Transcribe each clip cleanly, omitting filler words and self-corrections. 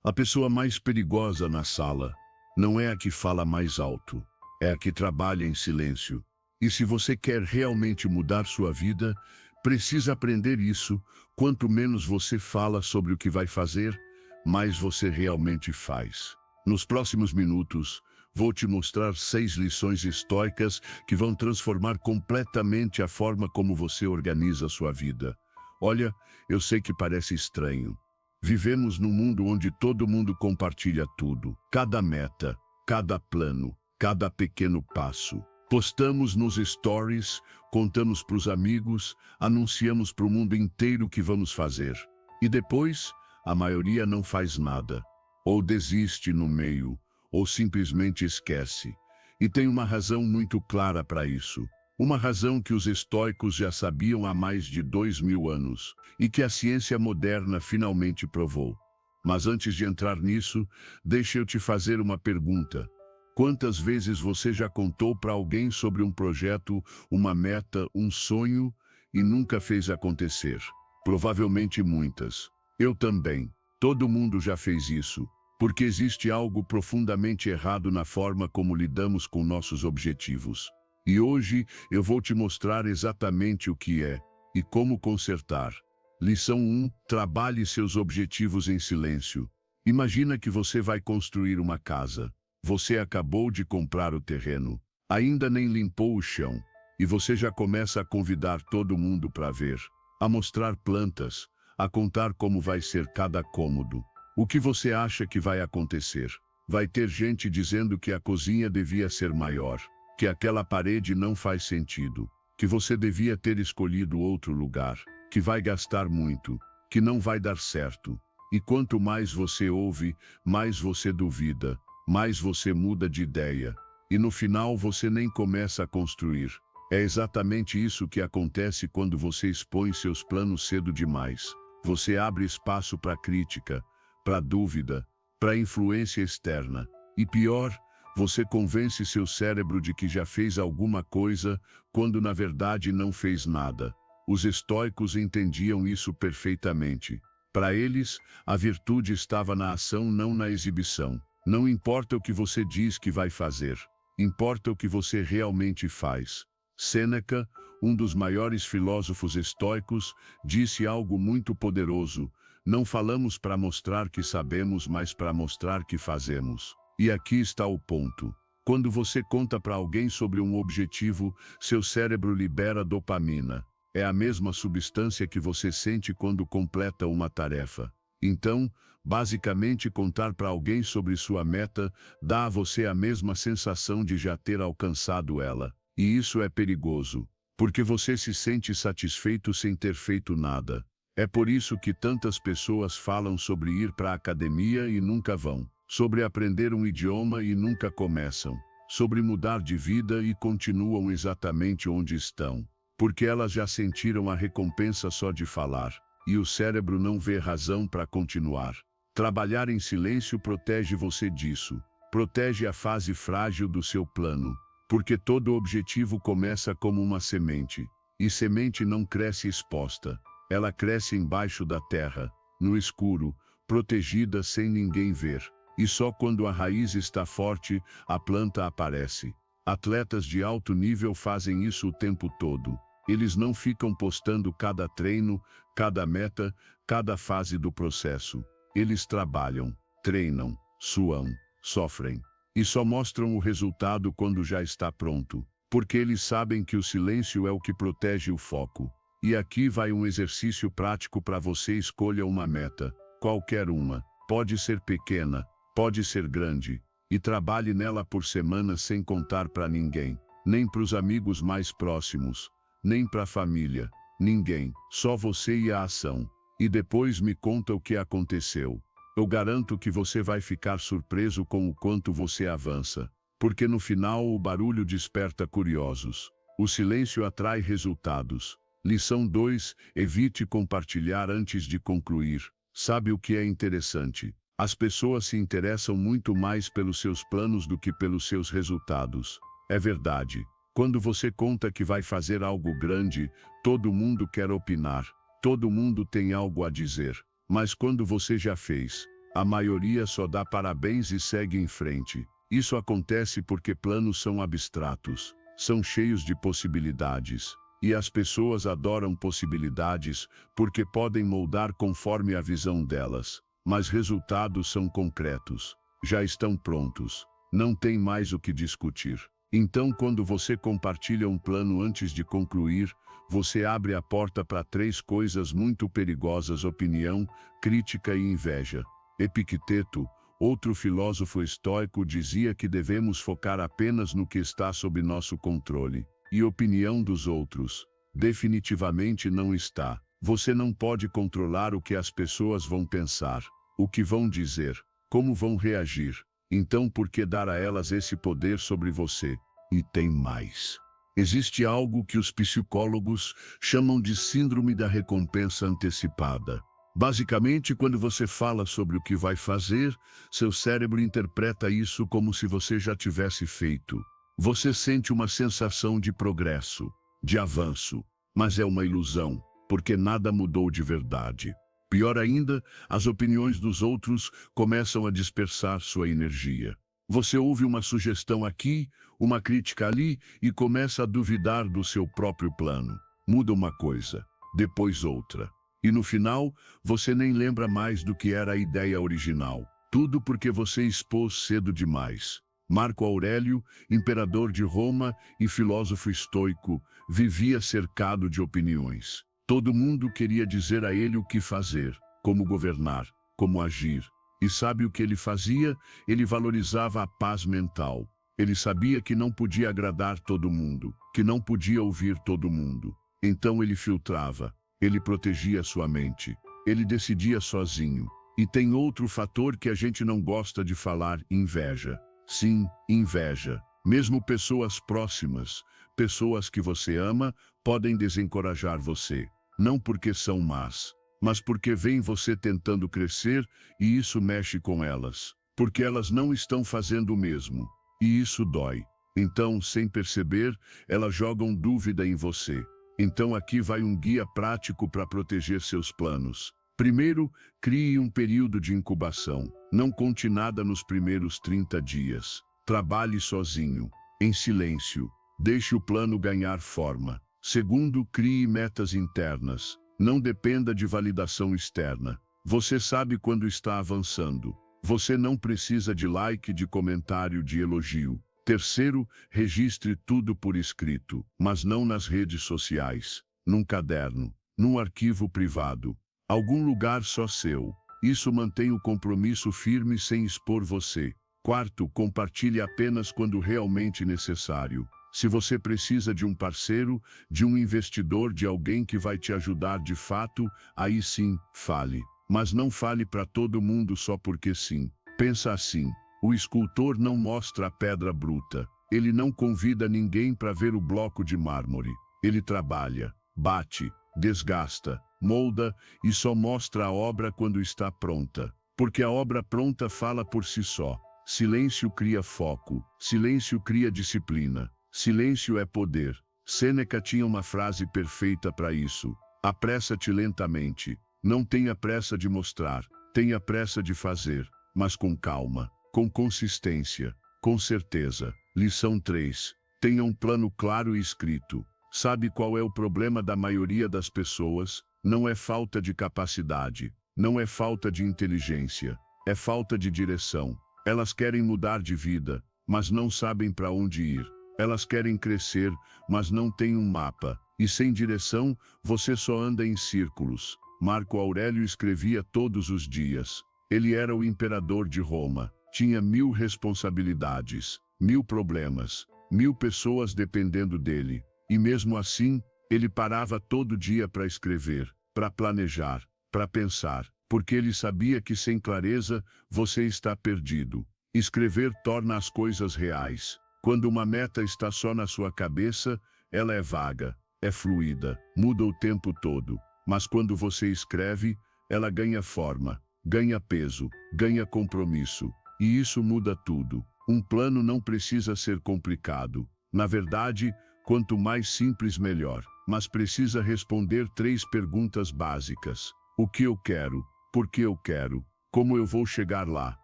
A pessoa mais perigosa na sala não é a que fala mais alto, é a que trabalha em silêncio. E se você quer realmente mudar sua vida, precisa aprender isso. Quanto menos você fala sobre o que vai fazer, mais você realmente faz. Nos próximos minutos, vou te mostrar 6 lições estoicas que vão transformar completamente a forma como você organiza a sua vida. Olha, eu sei que parece estranho. Vivemos num mundo onde todo mundo compartilha tudo, cada meta, cada plano, cada pequeno passo. Postamos nos stories, contamos para os amigos, anunciamos para o mundo inteiro o que vamos fazer. E depois, a maioria não faz nada, ou desiste no meio, ou simplesmente esquece. E tem uma razão muito clara para isso. Uma razão que os estoicos já sabiam há mais de 2000 anos, e que a ciência moderna finalmente provou. Mas antes de entrar nisso, deixa eu te fazer uma pergunta. Quantas vezes você já contou para alguém sobre um projeto, uma meta, um sonho, e nunca fez acontecer? Provavelmente muitas. Eu também. Todo mundo já fez isso, porque existe algo profundamente errado na forma como lidamos com nossos objetivos. E hoje eu vou te mostrar exatamente o que é e como consertar. Lição 1. Trabalhe seus objetivos em silêncio. Imagina que você vai construir uma casa. Você acabou de comprar o terreno, ainda nem limpou o chão, e você já começa a convidar todo mundo para ver, a mostrar plantas, a contar como vai ser cada cômodo. O que você acha que vai acontecer? Vai ter gente dizendo que a cozinha devia ser maior, que aquela parede não faz sentido, que você devia ter escolhido outro lugar, que vai gastar muito, que não vai dar certo. E quanto mais você ouve, mais você duvida, mais você muda de ideia. E no final você nem começa a construir. É exatamente isso que acontece quando você expõe seus planos cedo demais. Você abre espaço para crítica, para dúvida, para influência externa. E pior, você convence seu cérebro de que já fez alguma coisa, quando na verdade não fez nada. Os estoicos entendiam isso perfeitamente. Para eles, a virtude estava na ação, não na exibição. Não importa o que você diz que vai fazer, importa o que você realmente faz. Sêneca, um dos maiores filósofos estoicos, disse algo muito poderoso: não falamos para mostrar que sabemos, mas para mostrar que fazemos. E aqui está o ponto. Quando você conta para alguém sobre um objetivo, seu cérebro libera dopamina. É a mesma substância que você sente quando completa uma tarefa. Então, basicamente, contar para alguém sobre sua meta dá a você a mesma sensação de já ter alcançado ela. E isso é perigoso, porque você se sente satisfeito sem ter feito nada. É por isso que tantas pessoas falam sobre ir para a academia e nunca vão, sobre aprender um idioma e nunca começam, sobre mudar de vida e continuam exatamente onde estão, porque elas já sentiram a recompensa só de falar, e o cérebro não vê razão para continuar. Trabalhar em silêncio protege você disso, protege a fase frágil do seu plano, porque todo objetivo começa como uma semente, e semente não cresce exposta, ela cresce embaixo da terra, no escuro, protegida sem ninguém ver. E só quando a raiz está forte, a planta aparece. Atletas de alto nível fazem isso o tempo todo. Eles não ficam postando cada treino, cada meta, cada fase do processo. Eles trabalham, treinam, suam, sofrem. E só mostram o resultado quando já está pronto. Porque eles sabem que o silêncio é o que protege o foco. E aqui vai um exercício prático para você: escolha uma meta, qualquer uma. Pode ser pequena, pode ser grande, e trabalhe nela por semanas sem contar para ninguém, nem para os amigos mais próximos, nem para a família, ninguém, só você e a ação. E depois me conta o que aconteceu. Eu garanto que você vai ficar surpreso com o quanto você avança, porque no final o barulho desperta curiosos. O silêncio atrai resultados. Lição 2. Evite compartilhar antes de concluir. Sabe o que é interessante? As pessoas se interessam muito mais pelos seus planos do que pelos seus resultados. É verdade. Quando você conta que vai fazer algo grande, todo mundo quer opinar, todo mundo tem algo a dizer. Mas quando você já fez, A maioria só dá parabéns e segue em frente. Isso acontece porque planos são abstratos, são cheios de possibilidades. E as pessoas adoram possibilidades porque podem moldar conforme a visão delas. Mas resultados são concretos. Já estão prontos. Não tem mais o que discutir. Então, quando você compartilha um plano antes de concluir, você abre a porta para 3 coisas muito perigosas: opinião, crítica e inveja. Epicteto, outro filósofo estoico, dizia que devemos focar apenas no que está sob nosso controle. E opinião dos outros definitivamente não está. Você não pode controlar o que as pessoas vão pensar, o que vão dizer, como vão reagir. Então por que dar a elas esse poder sobre você? E tem mais. Existe algo que os psicólogos chamam de síndrome da recompensa antecipada. Basicamente, quando você fala sobre o que vai fazer, seu cérebro interpreta isso como se você já tivesse feito. Você sente uma sensação de progresso, de avanço, mas é uma ilusão, porque nada mudou de verdade. Pior ainda, as opiniões dos outros começam a dispersar sua energia. Você ouve uma sugestão aqui, uma crítica ali e começa a duvidar do seu próprio plano. Muda uma coisa, depois outra. E no final, você nem lembra mais do que era a ideia original. Tudo porque você expôs cedo demais. Marco Aurélio, imperador de Roma e filósofo estoico, vivia cercado de opiniões. Todo mundo queria dizer a ele o que fazer, como governar, como agir. E sabe o que ele fazia? Ele valorizava a paz mental. Ele sabia que não podia agradar todo mundo, que não podia ouvir todo mundo. Então ele filtrava, ele protegia sua mente, ele decidia sozinho. E tem outro fator que a gente não gosta de falar: inveja. Sim, inveja. Mesmo pessoas próximas, pessoas que você ama, podem desencorajar você. Não porque são más, mas porque veem você tentando crescer e isso mexe com elas. Porque elas não estão fazendo o mesmo. E isso dói. Então, sem perceber, elas jogam dúvida em você. Então aqui vai um guia prático para proteger seus planos. Primeiro, crie um período de incubação. Não conte nada nos primeiros 30 dias. Trabalhe sozinho, em silêncio. Deixe o plano ganhar forma. Segundo, crie metas internas. Não dependa de validação externa. Você sabe quando está avançando. Você não precisa de like, de comentário, de elogio. Terceiro, registre tudo por escrito, mas não nas redes sociais, num caderno, num arquivo privado. Algum lugar só seu. Isso mantém o compromisso firme sem expor você. Quarto, compartilhe apenas quando realmente necessário. Se você precisa de um parceiro, de um investidor, de alguém que vai te ajudar de fato, aí sim, fale. Mas não fale para todo mundo só porque sim. Pensa assim: o escultor não mostra a pedra bruta. Ele não convida ninguém para ver o bloco de mármore. Ele trabalha, bate, desgasta, molda e só mostra a obra quando está pronta. Porque a obra pronta fala por si só. Silêncio cria foco. Silêncio cria disciplina. Silêncio é poder. Sêneca tinha uma frase perfeita para isso: apressa-te lentamente. Não tenha pressa de mostrar, tenha pressa de fazer, mas com calma, com consistência, com certeza. Lição 3. Tenha um plano claro e escrito. Sabe qual é o problema da maioria das pessoas? Não é falta de capacidade, não é falta de inteligência, é falta de direção. Elas querem mudar de vida, mas não sabem para onde ir. Elas querem crescer, mas não têm um mapa. E sem direção, você só anda em círculos. Marco Aurélio escrevia todos os dias. Ele era o imperador de Roma. Tinha 1000 responsabilidades, 1000 problemas, 1000 pessoas dependendo dele. E mesmo assim, ele parava todo dia para escrever, para planejar, para pensar. Porque ele sabia que sem clareza, você está perdido. Escrever torna as coisas reais. Quando uma meta está só na sua cabeça, ela é vaga, é fluida, muda o tempo todo. Mas quando você escreve, ela ganha forma, ganha peso, ganha compromisso. E isso muda tudo. Um plano não precisa ser complicado. Na verdade, quanto mais simples, melhor. Mas precisa responder 3 perguntas básicas. O que eu quero? Por que eu quero? Como eu vou chegar lá?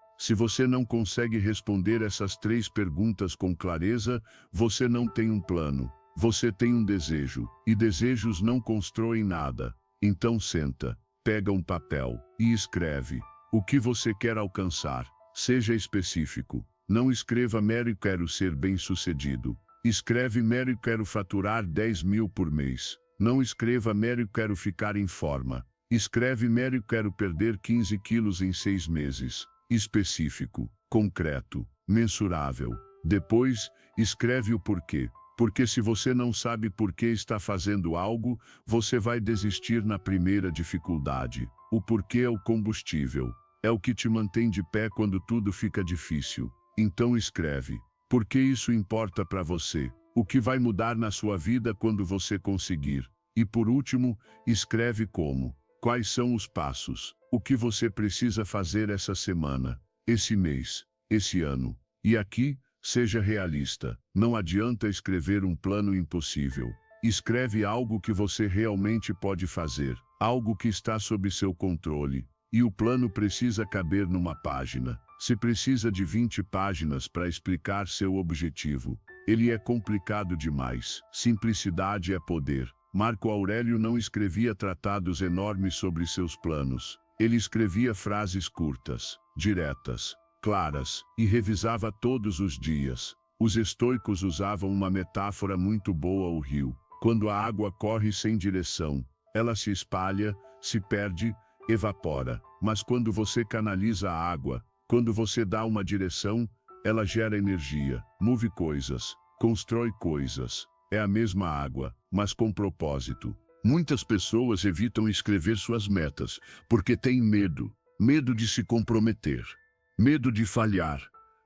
Se você não consegue responder essas 3 perguntas com clareza, você não tem um plano. Você tem um desejo, e desejos não constroem nada. Então senta, pega um papel e escreve o que você quer alcançar. Seja específico. Não escreva mero quero ser bem-sucedido. Escreve mero quero faturar 10 mil por mês. Não escreva mero quero ficar em forma. Escreve mero quero perder 15 quilos em 6 meses. Específico, concreto, mensurável. Depois, escreve o porquê. Porque se você não sabe por que está fazendo algo, você vai desistir na primeira dificuldade. O porquê é o combustível. É o que te mantém de pé quando tudo fica difícil. Então escreve. Por que isso importa para você? O que vai mudar na sua vida quando você conseguir? E por último, escreve como. Quais são os passos? O que você precisa fazer essa semana, esse mês, esse ano? E aqui, seja realista. Não adianta escrever um plano impossível. Escreve algo que você realmente pode fazer, algo que está sob seu controle. E o plano precisa caber numa página. Se precisa de 20 páginas para explicar seu objetivo, ele é complicado demais. Simplicidade é poder. Marco Aurélio não escrevia tratados enormes sobre seus planos. Ele escrevia frases curtas, diretas, claras, e revisava todos os dias. Os estoicos usavam uma metáfora muito boa: o rio. Quando a água corre sem direção, ela se espalha, se perde, evapora. Mas quando você canaliza a água, quando você dá uma direção, ela gera energia, move coisas, constrói coisas. É a mesma água, mas com propósito. Muitas pessoas evitam escrever suas metas, porque têm medo. Medo de se comprometer. Medo de falhar.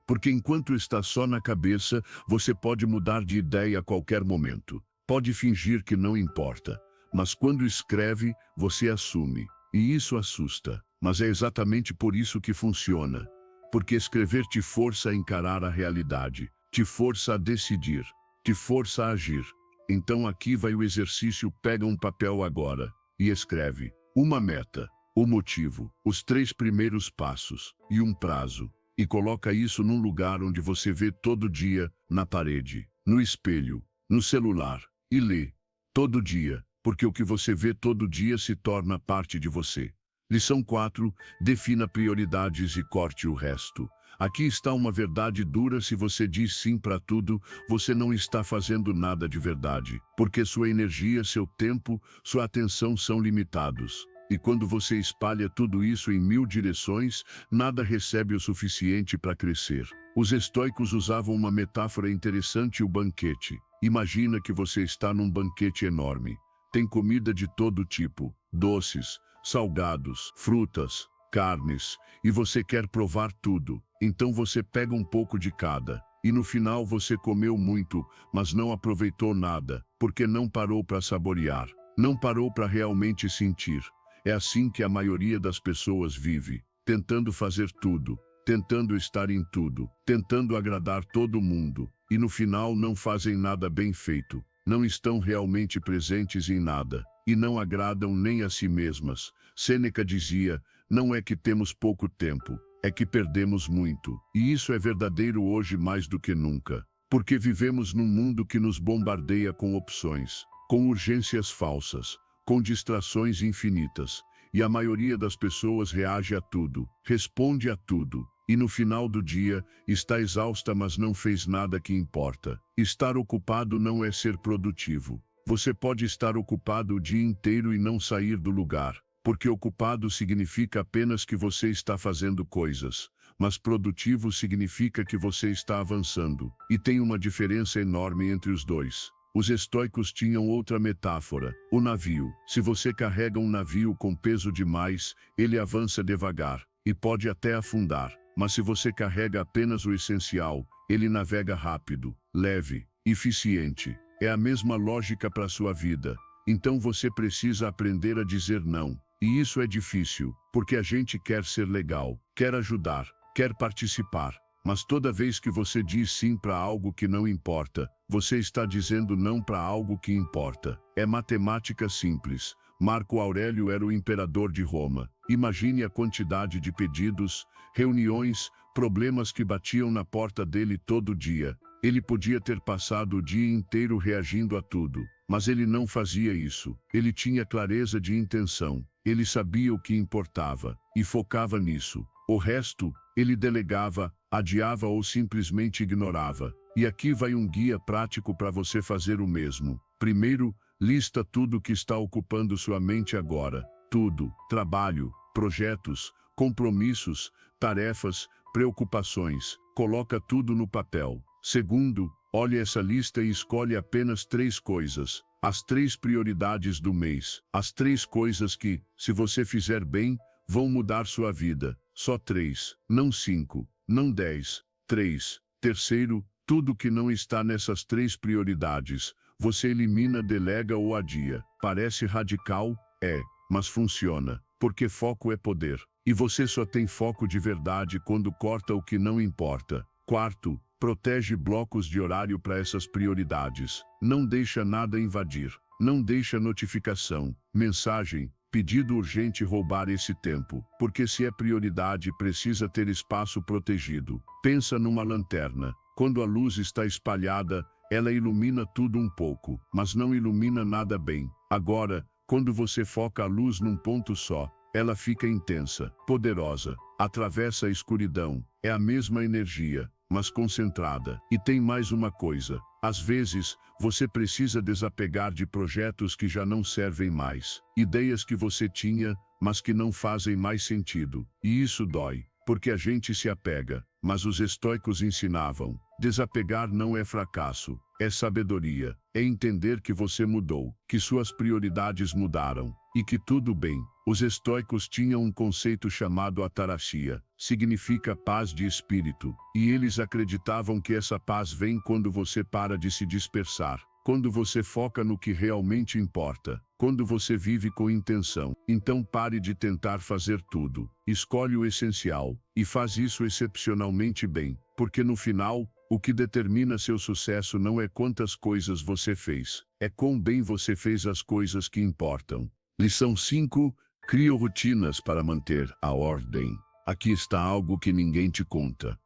Porque enquanto está só na cabeça, você pode mudar de ideia a qualquer momento. Pode fingir que não importa. Mas quando escreve, você assume. E isso assusta. Mas é exatamente por isso que funciona. Porque escrever te força a encarar a realidade. Te força a decidir. Te força a agir. Então aqui vai o exercício. Pega um papel agora e escreve uma meta, o motivo, os 3 primeiros passos e um prazo. E coloca isso num lugar onde você vê todo dia, na parede, no espelho, no celular, e lê todo dia, porque o que você vê todo dia se torna parte de você. Lição 4, defina prioridades e corte o resto. Aqui está uma verdade dura: se você diz sim para tudo, você não está fazendo nada de verdade, porque sua energia, seu tempo, sua atenção são limitados. E quando você espalha tudo isso em 1000 direções, nada recebe o suficiente para crescer. Os estoicos usavam uma metáfora interessante: o banquete. Imagina que você está num banquete enorme. Tem comida de todo tipo, doces, salgados, frutas, carnes, e você quer provar tudo. Então você pega um pouco de cada, e no final você comeu muito, mas não aproveitou nada, porque não parou para saborear, não parou para realmente sentir. É assim que a maioria das pessoas vive, tentando fazer tudo, tentando estar em tudo, tentando agradar todo mundo, e no final não fazem nada bem feito, não estão realmente presentes em nada, e não agradam nem a si mesmas. Sêneca dizia: não é que temos pouco tempo, é que perdemos muito. E isso é verdadeiro hoje mais do que nunca. Porque vivemos num mundo que nos bombardeia com opções, com urgências falsas, com distrações infinitas. E a maioria das pessoas reage a tudo, responde a tudo. E no final do dia, está exausta, mas não fez nada que importa. Estar ocupado não é ser produtivo. Você pode estar ocupado o dia inteiro e não sair do lugar. Porque ocupado significa apenas que você está fazendo coisas, mas produtivo significa que você está avançando, e tem uma diferença enorme entre os dois. Os estoicos tinham outra metáfora: o navio. Se você carrega um navio com peso demais, ele avança devagar, e pode até afundar, mas se você carrega apenas o essencial, ele navega rápido, leve, eficiente. É a mesma lógica para a sua vida. Então você precisa aprender a dizer não. E isso é difícil, porque a gente quer ser legal, quer ajudar, quer participar. Mas toda vez que você diz sim para algo que não importa, você está dizendo não para algo que importa. É matemática simples. Marco Aurélio era o imperador de Roma. Imagine a quantidade de pedidos, reuniões, problemas que batiam na porta dele todo dia. Ele podia ter passado o dia inteiro reagindo a tudo, mas ele não fazia isso. Ele tinha clareza de intenção. Ele sabia o que importava e focava nisso. O resto, ele delegava, adiava ou simplesmente ignorava. E aqui vai um guia prático para você fazer o mesmo. Primeiro, lista tudo que está ocupando sua mente agora. Tudo: trabalho, projetos, compromissos, tarefas, preocupações. Coloca tudo no papel. Segundo, olhe essa lista e escolhe apenas 3 coisas. As 3 prioridades do mês. As 3 coisas que, se você fizer bem, vão mudar sua vida. Só 3, não 5, não 10. 3. Terceiro, tudo que não está nessas 3 prioridades, você elimina, delega ou adia. Parece radical? É, mas funciona, porque foco é poder. E você só tem foco de verdade quando corta o que não importa. Quarto, protege blocos de horário para essas prioridades. Não deixa nada invadir. Não deixa notificação, mensagem, pedido urgente roubar esse tempo. Porque se é prioridade, precisa ter espaço protegido. Pensa numa lanterna. Quando a luz está espalhada, ela ilumina tudo um pouco, mas não ilumina nada bem. Agora, quando você foca a luz num ponto só, ela fica intensa, poderosa, atravessa a escuridão. É a mesma energia, mas concentrada. E tem mais uma coisa. Às vezes, você precisa desapegar de projetos que já não servem mais. Ideias que você tinha, mas que não fazem mais sentido. E isso dói, porque a gente se apega. Mas os estoicos ensinavam: desapegar não é fracasso, é sabedoria. É entender que você mudou, que suas prioridades mudaram, e que tudo bem. Os estoicos tinham um conceito chamado ataraxia, significa paz de espírito, e eles acreditavam que essa paz vem quando você para de se dispersar, quando você foca no que realmente importa, quando você vive com intenção. Então pare de tentar fazer tudo, escolhe o essencial, e faz isso excepcionalmente bem, porque no final, o que determina seu sucesso não é quantas coisas você fez, é quão bem você fez as coisas que importam. Lição 5. Crie rotinas para manter a ordem. Aqui está algo que ninguém te conta.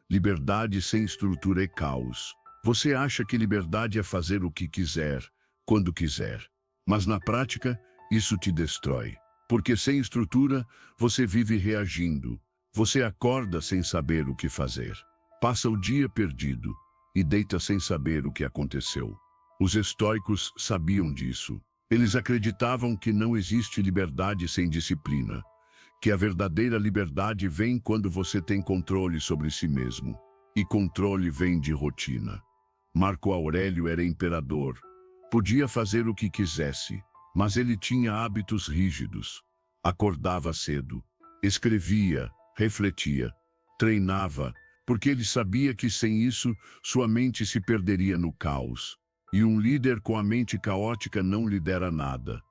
Liberdade sem estrutura é caos. Você acha que liberdade é fazer o que quiser, quando quiser. Mas na prática, isso te destrói. Porque sem estrutura, você vive reagindo. Você acorda sem saber o que fazer. Passa o dia perdido e deita sem saber o que aconteceu. Os estoicos sabiam disso. Eles acreditavam que não existe liberdade sem disciplina, que a verdadeira liberdade vem quando você tem controle sobre si mesmo. E controle vem de rotina. Marco Aurélio era imperador. Podia fazer o que quisesse, mas ele tinha hábitos rígidos. Acordava cedo, escrevia, refletia, treinava, porque ele sabia que sem isso, sua mente se perderia no caos. E um líder com a mente caótica não lidera nada.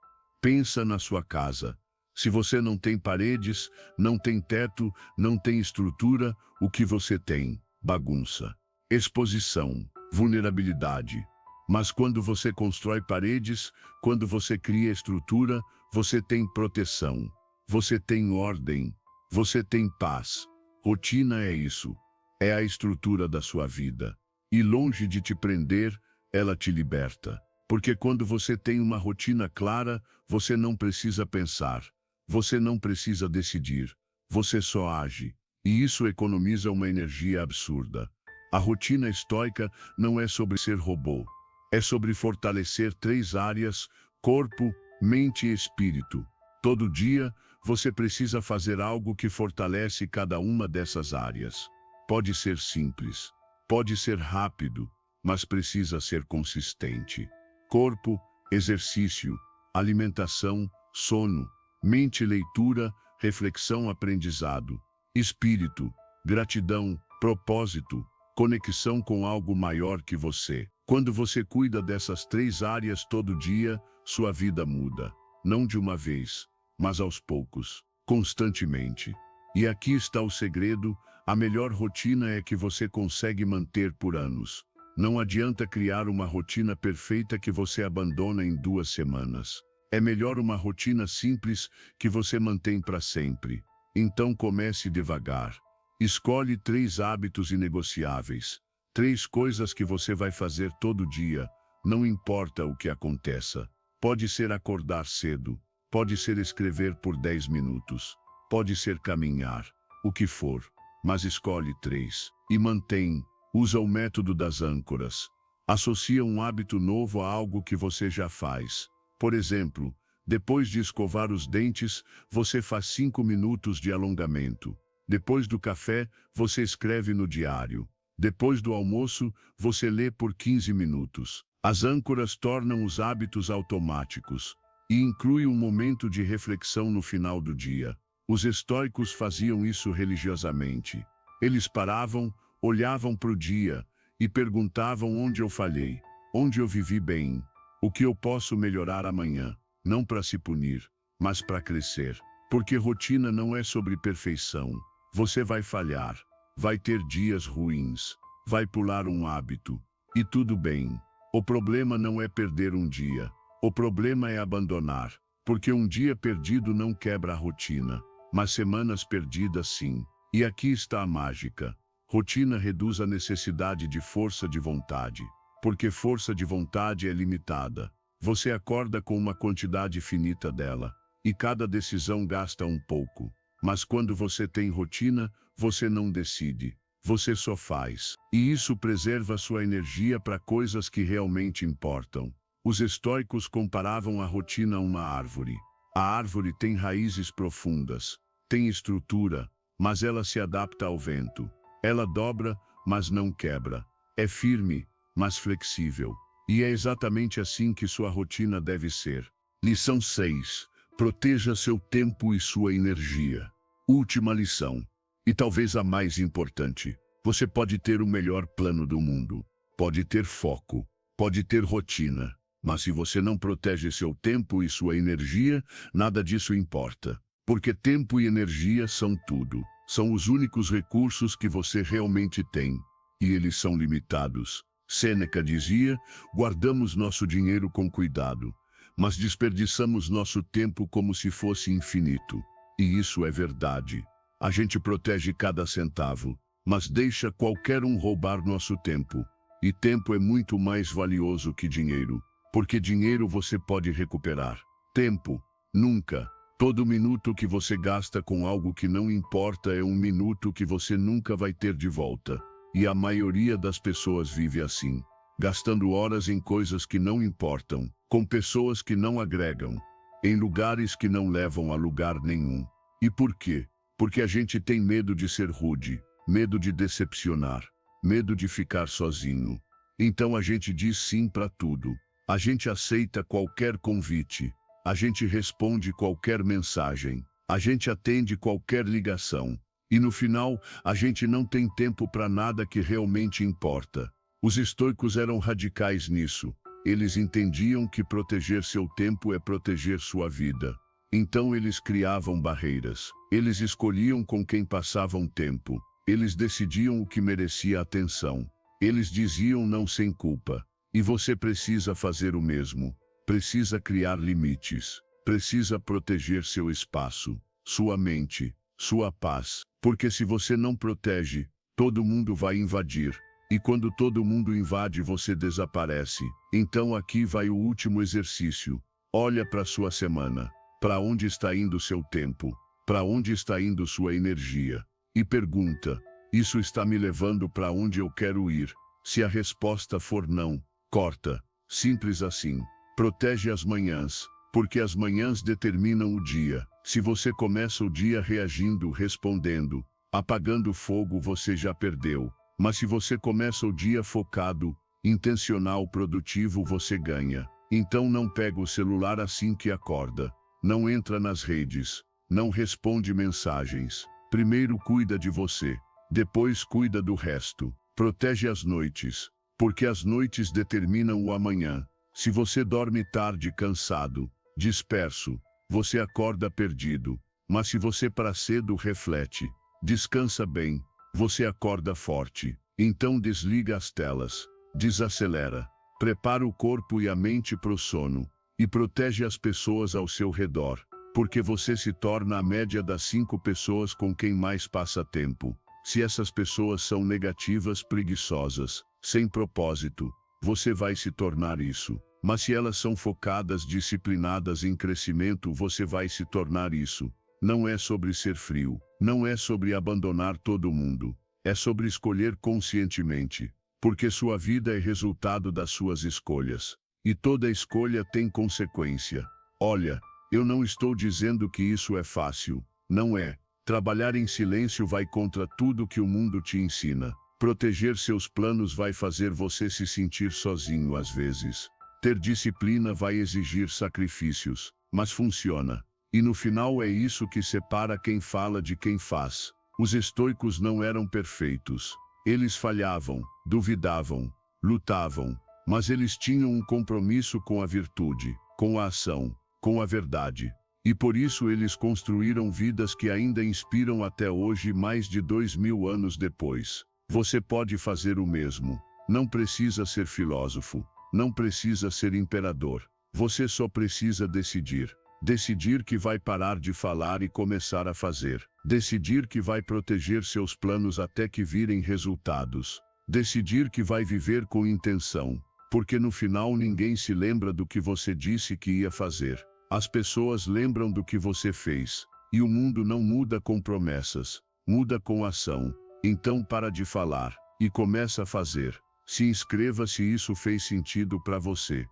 Pensa na sua casa. Se você não tem paredes, não tem teto, não tem estrutura, o que você tem? Bagunça, exposição, vulnerabilidade. Mas quando você constrói paredes, quando você cria estrutura, você tem proteção, você tem ordem, você tem paz. Rotina é isso. É a estrutura da sua vida. E longe de te prender, ela te liberta. Porque quando você tem uma rotina clara, você não precisa pensar. Você não precisa decidir. Você só age. E isso economiza uma energia absurda. A rotina estoica não é sobre ser robô. É sobre fortalecer 3 áreas: corpo, mente e espírito. Todo dia, você precisa fazer algo que fortalece cada uma dessas áreas. Pode ser simples, pode ser rápido, mas precisa ser consistente. Corpo, exercício, alimentação, sono. Mente, leitura, reflexão, aprendizado. Espírito, gratidão, propósito, conexão com algo maior que você. Quando você cuida dessas 3 áreas todo dia, sua vida muda. Não de uma vez, mas aos poucos, constantemente. E aqui está o segredo: a melhor rotina é que você consegue manter por anos. Não adianta criar uma rotina perfeita que você abandona em 2 semanas. É melhor uma rotina simples que você mantém para sempre. Então comece devagar. Escolhe 3 hábitos inegociáveis. 3 coisas que você vai fazer todo dia, não importa o que aconteça. Pode ser acordar cedo, pode ser escrever por 10 minutos, pode ser caminhar, o que for. Mas escolhe 3 e mantém. Usa o método das âncoras. Associa um hábito novo a algo que você já faz. Por exemplo, depois de escovar os dentes, você faz 5 minutos de alongamento. Depois do café, você escreve no diário. Depois do almoço, você lê por 15 minutos. As âncoras tornam os hábitos automáticos e inclui um momento de reflexão no final do dia. Os estoicos faziam isso religiosamente. Eles paravam, olhavam para o dia e perguntavam onde eu falhei, onde eu vivi bem, o que eu posso melhorar amanhã, não para se punir, mas para crescer. Porque rotina não é sobre perfeição. Você vai falhar, vai ter dias ruins, vai pular um hábito, e tudo bem. O problema não é perder um dia, o problema é abandonar, porque um dia perdido não quebra a rotina, mas semanas perdidas sim. E aqui está a mágica. Rotina reduz a necessidade de força de vontade, porque força de vontade é limitada. Você acorda com uma quantidade finita dela, e cada decisão gasta um pouco. Mas quando você tem rotina, você não decide, você só faz. E isso preserva sua energia para coisas que realmente importam. Os estoicos comparavam a rotina a uma árvore. A árvore tem raízes profundas, tem estrutura, mas ela se adapta ao vento. Ela dobra, mas não quebra. É firme, mas flexível. E é exatamente assim que sua rotina deve ser. Lição 6. Proteja seu tempo e sua energia. Última lição, e talvez a mais importante. Você pode ter o melhor plano do mundo, pode ter foco, pode ter rotina, mas se você não protege seu tempo e sua energia, nada disso importa. Porque tempo e energia são tudo. São os únicos recursos que você realmente tem. E eles são limitados. Sêneca dizia, guardamos nosso dinheiro com cuidado, mas desperdiçamos nosso tempo como se fosse infinito. E isso é verdade. A gente protege cada centavo, mas deixa qualquer um roubar nosso tempo. E tempo é muito mais valioso que dinheiro, porque dinheiro você pode recuperar. Tempo, nunca. Todo minuto que você gasta com algo que não importa é um minuto que você nunca vai ter de volta. E a maioria das pessoas vive assim, gastando horas em coisas que não importam, com pessoas que não agregam, em lugares que não levam a lugar nenhum. E por quê? Porque a gente tem medo de ser rude, medo de decepcionar, medo de ficar sozinho. Então a gente diz sim para tudo. A gente aceita qualquer convite. A gente responde qualquer mensagem. A gente atende qualquer ligação. E no final, a gente não tem tempo para nada que realmente importa. Os estoicos eram radicais nisso. Eles entendiam que proteger seu tempo é proteger sua vida. Então eles criavam barreiras. Eles escolhiam com quem passavam tempo. Eles decidiam o que merecia atenção. Eles diziam não sem culpa. E você precisa fazer o mesmo. Precisa criar limites. Precisa proteger seu espaço, sua mente, sua paz. Porque se você não protege, todo mundo vai invadir. E quando todo mundo invade, você desaparece. Então aqui vai o último exercício. Olha para sua semana. Para onde está indo seu tempo? Para onde está indo sua energia? E pergunta, isso está me levando para onde eu quero ir? Se a resposta for não, corta. Simples assim. Protege as manhãs, porque as manhãs determinam o dia. Se você começa o dia reagindo, respondendo, apagando fogo, você já perdeu. Mas se você começa o dia focado, intencional, produtivo, você ganha. Então não pega o celular assim que acorda. Não entra nas redes. Não responde mensagens. Primeiro cuida de você. Depois cuida do resto. Protege as noites, porque as noites determinam o amanhã. Se você dorme tarde, cansado, disperso, você acorda perdido. Mas se você para cedo, reflete, descansa bem, você acorda forte. Então desliga as telas, desacelera, prepara o corpo e a mente para o sono. e protege as pessoas ao seu redor, porque você se torna a média das 5 pessoas com quem mais passa tempo. Se essas pessoas são negativas, preguiçosas, sem propósito, você vai se tornar isso. Mas se elas são focadas, disciplinadas em crescimento, você vai se tornar isso. Não é sobre ser frio, não é sobre abandonar todo mundo. É sobre escolher conscientemente, porque sua vida é resultado das suas escolhas. E toda escolha tem consequência. Olha, eu não estou dizendo que isso é fácil. Não é. Trabalhar em silêncio vai contra tudo que o mundo te ensina. Proteger seus planos vai fazer você se sentir sozinho às vezes. Ter disciplina vai exigir sacrifícios, mas funciona. E no final é isso que separa quem fala de quem faz. Os estoicos não eram perfeitos. Eles falhavam, duvidavam, lutavam, mas eles tinham um compromisso com a virtude, com a ação, com a verdade. E por isso eles construíram vidas que ainda inspiram até hoje, mais de 2000 anos depois. Você pode fazer o mesmo. Não precisa ser filósofo. Não precisa ser imperador. Você só precisa decidir. Decidir que vai parar de falar e começar a fazer. Decidir que vai proteger seus planos até que virem resultados. Decidir que vai viver com intenção. Porque no final ninguém se lembra do que você disse que ia fazer. As pessoas lembram do que você fez. E o mundo não muda com promessas. Muda com ação. Então para de falar e começa a fazer. Se inscreva se isso fez sentido para você.